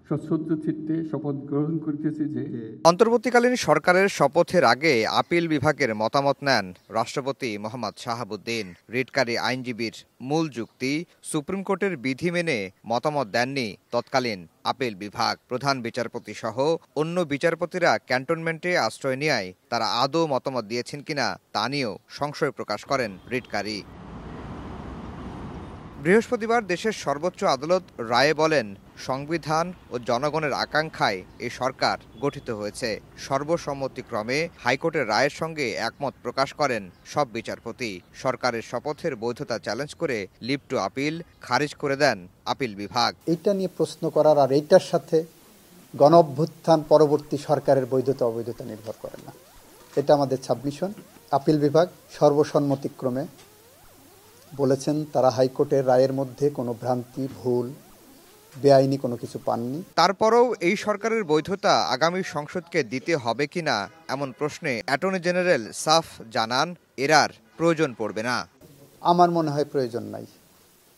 সশ্রদ্ধ চিত্তে শপথ গ্রহণ করিতেছি যে অন্তর্বর্তীকালীন সরকারের শপথের আগে আপিল বিভাগের মতামত নেন রাষ্ট্রপতি মোহাম্মদ শাহাবুদ্দিন। রিটকারী আইনজীবীর মূল যুক্তি, সুপ্রিম কোর্টের বিধি মেনে মতামত দেননি তৎকালীন আপিল বিভাগ। প্রধান বিচারপতি সহ অন্য বিচারপতিরা ক্যান্টনমেন্টে আশ্রয় নেয় তারা আদৌ মতামত দিয়েছেন কিনা তা নিয়েও সংশয় প্রকাশ করেন রিটকারী। বৃহস্পতিবার দেশের সর্বোচ্চ আদালত রায়ে বলেন, সংবিধান ও জনগণের আকাঙ্ক্ষায় এই সরকার গঠিত হয়েছে। সর্বসম্মতিক্রমে হাইকোর্টের রায়ের সঙ্গে একমত প্রকাশ করেন সব বিচারপতি। সরকারের শপথের বৈধতা চ্যালেঞ্জ করে লিভ টু আপিল খারিজ করে দেন আপিল বিভাগ। এইটা নিয়ে প্রশ্ন করার আর এইটার সাথে গণঅভ্যুত্থান পরবর্তী সরকারের বৈধতা অবৈধতা নির্ভর করে না, এটা আমাদের সাবমিশন। আপিল বিভাগ সর্বসম্মতিক্রমে বলেছেন তারা হাইকোর্টের রায়ের মধ্যে কোনো ভ্রান্তি, ভুল, বেআইনি কোনো কিছু পাননি। তারপরেও এই সরকারের বৈধতা আগামী সংসদকে দিতে হবে কিনা এমন প্রশ্নে অ্যাটর্নি জেনারেল সাফ জানান, এরার প্রয়োজন পড়বে না। আমার মনে হয় প্রয়োজন নাই।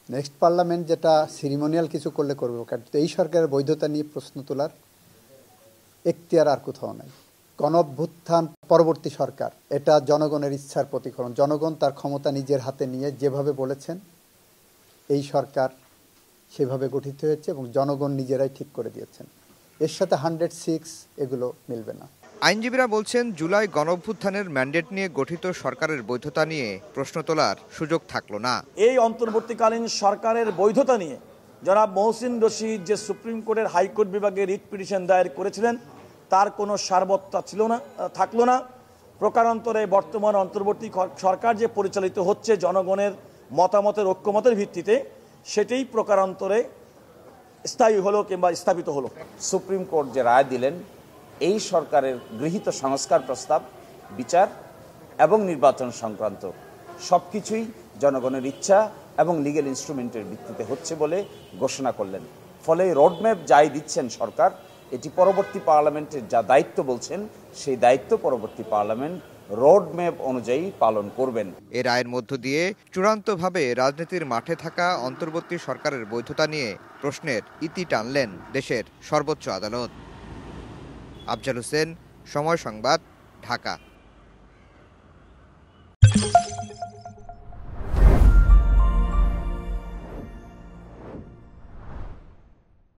নেক্সট পার্লামেন্ট যেটা সিরিমোনিয়াল কিছু করলে করবে, কিন্তু এই সরকারের বৈধতা নিয়ে প্রশ্ন তোলার এখতিয়ার আর কোথাও নাই। গণঅভ্যুত্থান পরবর্তী সরকার এটা জনগণের ইচ্ছার প্রতিফলন। জনগণ তার ক্ষমতা নিজের হাতে নিয়ে যেভাবে বলেছেন এই সরকার সেভাবে গঠিত হয়েছে এবং জনগণ নিজেরাই ঠিক করে দিয়েছেন। এর সাথে 106 এগুলো মিলবে না। আইনজীবীরা বলছেন, জুলাই গণঅভ্যুত্থানের ম্যান্ডেট নিয়ে গঠিত সরকারের বৈধতা নিয়ে প্রশ্ন তোলার সুযোগ থাকলো না। এই অন্তর্বর্তীকালীন সরকারের বৈধতা নিয়ে জনাব মহসিন রশিদ যে সুপ্রিম কোর্টের হাইকোর্ট বিভাগে রিট পিটিশন দায়ের করেছিলেন তার কোনো সারবত্তা থাকলো না। প্রকারান্তরে বর্তমান অন্তর্বর্তী সরকার যে পরিচালিত হচ্ছে জনগণের মতামতের ঐক্যমতের ভিত্তিতে, সেটাই প্রকারান্তরে স্থায়ী হলো কিংবা স্থাপিত হলো। সুপ্রিম কোর্ট যে রায় দিলেন, এই সরকারের গৃহীত সংস্কার প্রস্তাব, বিচার এবং নির্বাচন সংক্রান্ত সবকিছুই জনগণের ইচ্ছা এবং লিগ্যাল ইনস্ট্রুমেন্টের ভিত্তিতে হচ্ছে বলে ঘোষণা করলেন। ফলে রোডম্যাপ যাই দিচ্ছেন সরকার, এটি পরবর্তী পার্লামেন্টের যা দায়িত্ব বলছেন সেই দায়িত্ব পরবর্তী পার্লামেন্ট রোডম্যাপ অনুযায়ী পালন করবেন। এ রায়ের মধ্য দিয়ে চূড়ান্তভাবে রাজনীতির মাঠে থাকা অন্তর্বর্তী সরকারের বৈধতা নিয়ে প্রশ্নের ইতি টানলেন দেশের সর্বোচ্চ আদালত। আফজাল হোসেন, সময় সংবাদ, ঢাকা।